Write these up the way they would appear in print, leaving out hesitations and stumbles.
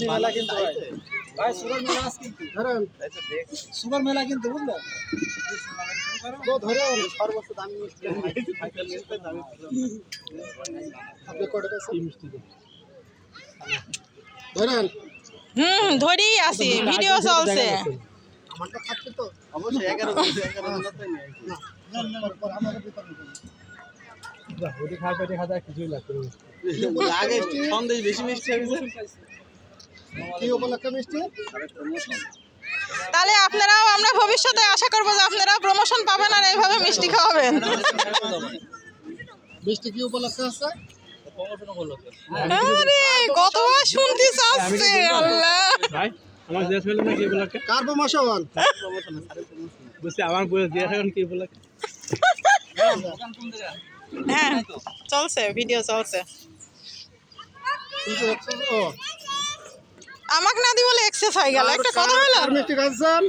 মেলা কিন্তু ভাই সুগার মেলা আছে কিন্তু ধরেন সুগার মেলা কিন্তু বুঝলেন ধরেন সর্বোচ্চ দামি মিষ্টি আপনি কত টাকা মিষ্টি ধরেন ধরি আসি ভিডিও চলছে আমারটা থাকছে তো অবশ্যই 11 তো নেই না ওটি খাওয়া কিছুই লাগবে আগে সন্দেশ বেশি মিষ্টি কি উপলক্ষে মিষ্টি তাহলে আপনারাও আমরা ভবিষ্যতে আশা করবো যে আপনারাও প্রমোশন পাবেন আর এইভাবে মিষ্টি খাওয়াবেন। মিষ্টি কি উপলক্ষে আছে আরে কতবার শুনতে চাচ্ছে আল্লাহ ভাই আমার দেশ হলো না কি উপলক্ষে কার প্রমোশন বুঝছি আমার বয়স দিয়ে এখন কি উপলক্ষে হ্যাঁ চলছে ভিডিও চলছে ও আমাকে না দি বলে এক্সেস হয়ে গেল একটা কথা হলো আর মিষ্টি খাচ্ছেন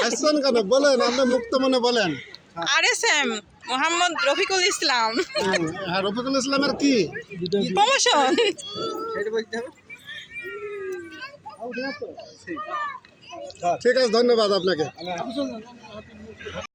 আসছেন কেন বলেন আপনি মুক্ত মনে বলেন আরএসএম মোহাম্মদ রফিকুল ইসলাম হ্যাঁ রফিকুল ইসলামের কি প্রমোশন ঠিক আছে ধন্যবাদ আপনাকে